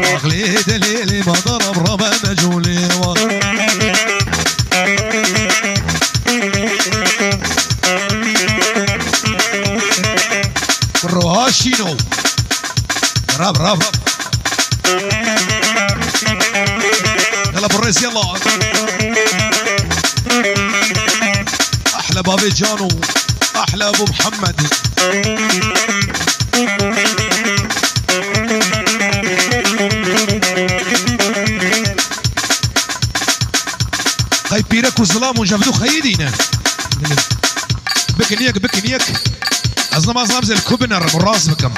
اغلي دليلي ما ضرب ربا مجولي روهاشينو راب راب راب يلا بالريس يلا احلى بابي جانو احلى ابو محمد خاي بيرك وظلام وجابدو خيدينا بكنيك بكنيك أصلا ما صار زي الكوبنر من راس بكم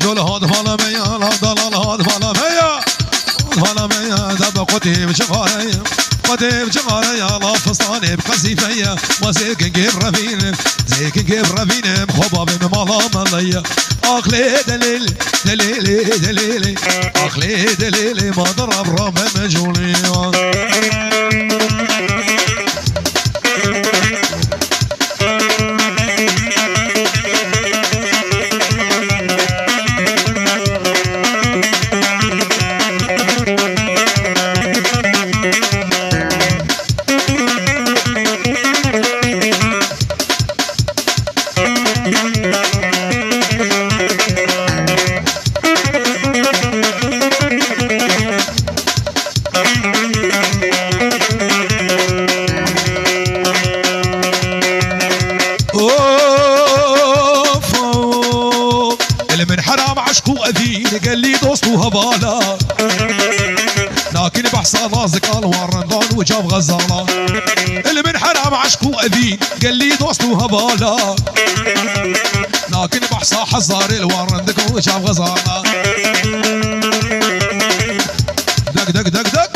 جول هاد فالا ميا لا ضلال هاد فالا ميا فالا ميا دب قتي بشغالي قتي بشغالي لا فستاني بقصيفية وزيك نجيب رفين زيك نجيب رفين خبابي مالا ماليا أخلي دليل دليلي دليلي أخلي دليلي ما ضرب رب مجولي قال لي دوستو هبالا لكن بحصى نازك الورندان وجاب غزالة اللي من حرام عشقو أذين قال لي دوستو هبالا لكن بحصى حزار الورندك وجاب غزالة دق دق دق دق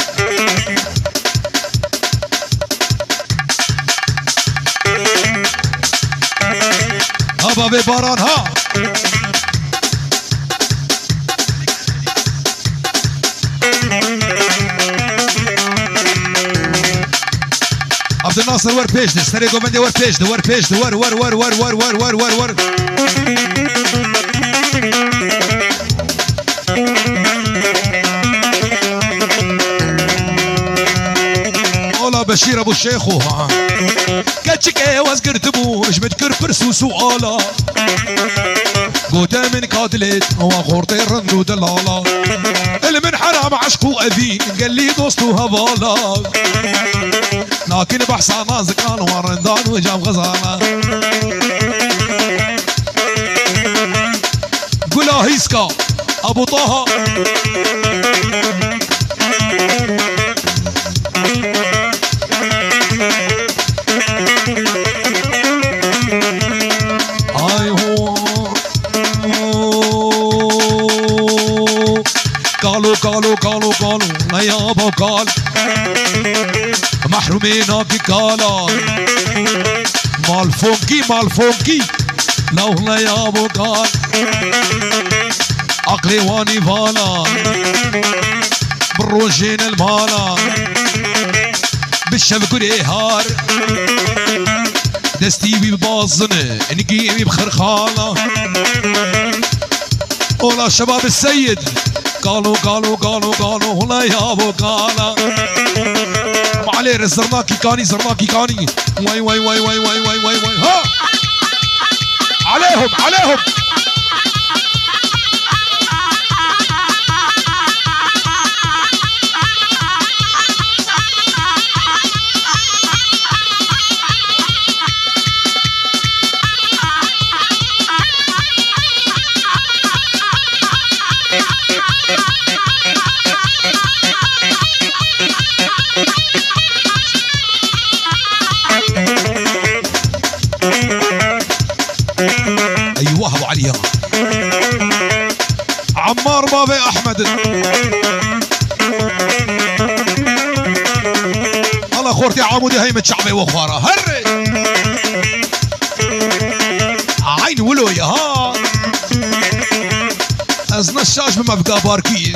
هبا بباران ها عبد الناصر ور بيج اشتري كومندي ور بيج ور بيج ور ور ور ور ور ور ور ور ور اولا بشير ابو الشيخ كاتشك وازقرتبو مش متكر فرسو سؤالا قوتا من كادلت هو خورتي رندو دلالا اللي من حرام عشقو اذين قال لي دوستو هبالا لكن بحصى نازك الورندان وجاب غزالة قولها هيسكا ابو طه هاي هو قالوا قالوا قالوا قالوا لا يابا قال محرومينك قالا مال فونكي لو لا يابا قال عقلي واني فالا بالروجين المالا بالشبك والإهار دستي بباظنة نقيمي بخرخالة ولا شباب السيد قالوا قالوا قالوا قالوا ولا يابا قالا عليه زرناكي كاني زرناكي كاني واي واي واي واي واي واي واي واي ها عليهم عليهم ايوه ابو علي عمار بابي احمد الله خورتي عمودي هيمة شعبي وخوارة هري عين ولويا ها ازنا الشاش بما بقى باركي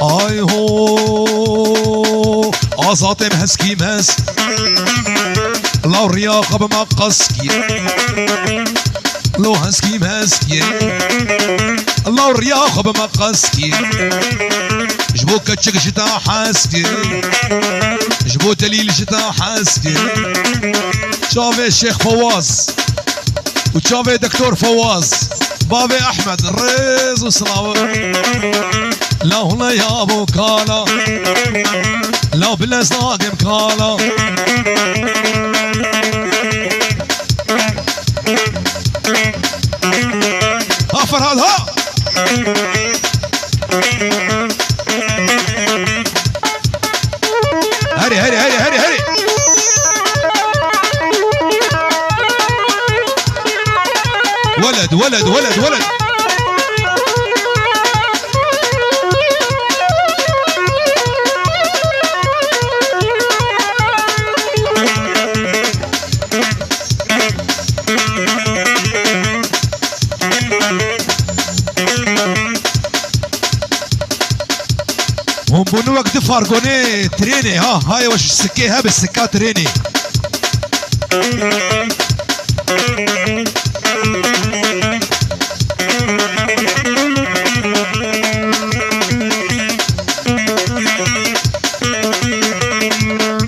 اي هو عصاتي مهسكي مهس الله الرياقة بمقصكي لو هسكي ماسكي الله الرياقة بمقصكي جبو كتشك شتا حاسكي جبو تليل شتا حاسكي شافي الشيخ فواز وشافي دكتور فواز بابي احمد الريز وصلاوي لا هلا يا ابو كالا لا بالازاق مكالا ها فرهاد ها هري هري هري هري هري ولد ولد ولد ولد هم بنو وقت فارغوني تريني ها هاي وش السكيها بالسكات تريني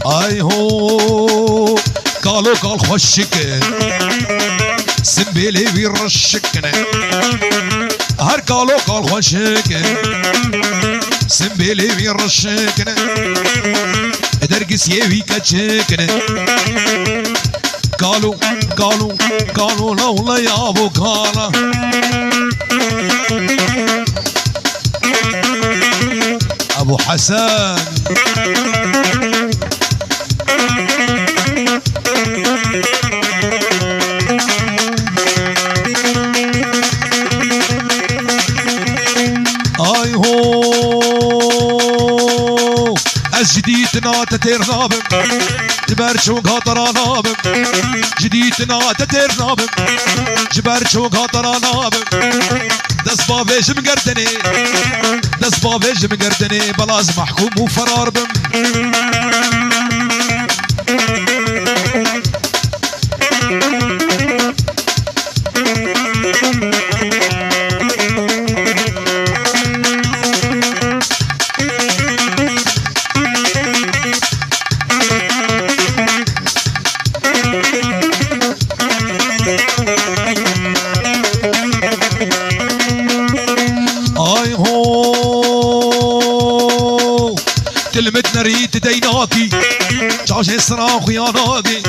اي هو قالوا قال خشك سنبيلي بيرشكنا هر قالوا قال خشك سنبيلي بيرشكنا درقس يوي كتشكنا قالوا قالوا قالوا لولا يا ابو كالا ابو حسن اي هو جديدنا تتير نابم جبرشو خاطر نابم جديدنا تتير نابم جبرشو خاطر نابم دس بابيش مقردني دس بابيش مقردني بلاز محكوم وفرار بم اي هو كلمتنا ريت ديناكي جاوش الصراخ يا ناقي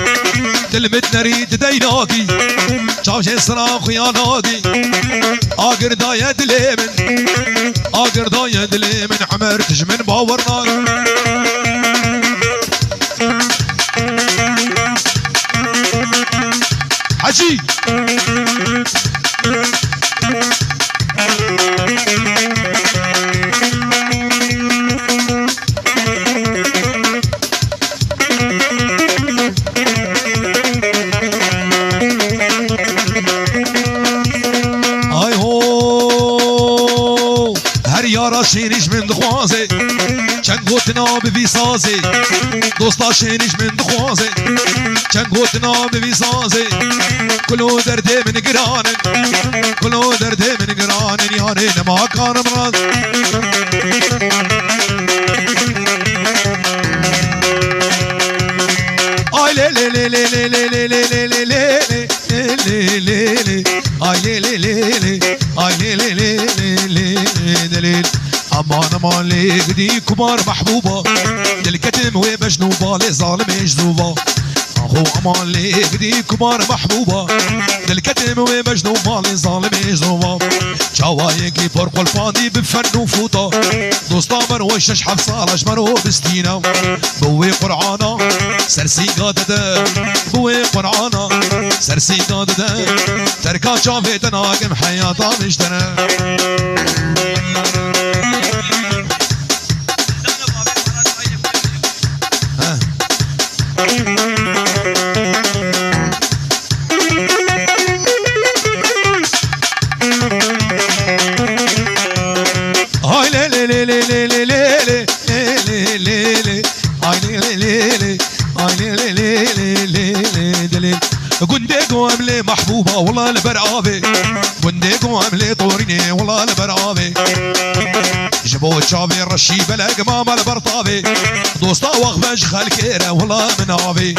كلمتنا ريت ديناكي جاوش الصراخ يا ناقي اقر دايا دليمن اقر دايا دليمن عمرتش من باورنا حجي اي هو هر یارا شینش من دخوازه چند گوتنا ببی سازه دوستا شینش من دخوازه چند گوتنا ببی سازه کلو درده من گرانن کلو درده من گرانن یاره نما کارم راز آی لی لی لی لی لی لی لی لی لی لی لی آی لی لی لی لی آی لی لی لی لی دلیل امان امان ليك دي كبار محبوبة للكتم ومجنوبة لظالم مجذوبة اخو امان ليك دي كبار محبوبة للكتم ومجنوبة لظالم مجذوبة جوايكي فرق الفاضي بفن وفوطة دوستا مروش اشحف صالح مرو بستينة بوي قرعانة سرسي قادة بوي قرعانة سرسي قادة تركا شافي تناقم حياتا مجتنى هاي لي لي لي لي لي لي لي لي لي لي هاي لي لي لي لي هاي لي لي لي لي لي قنديق واملي محبوبة والله البرعافي قنديق واملي طوريني والله البرعافي جبو تشافي الرشي بلا قمام البرطافي دوستا وغبش خالكيرة والله من عافي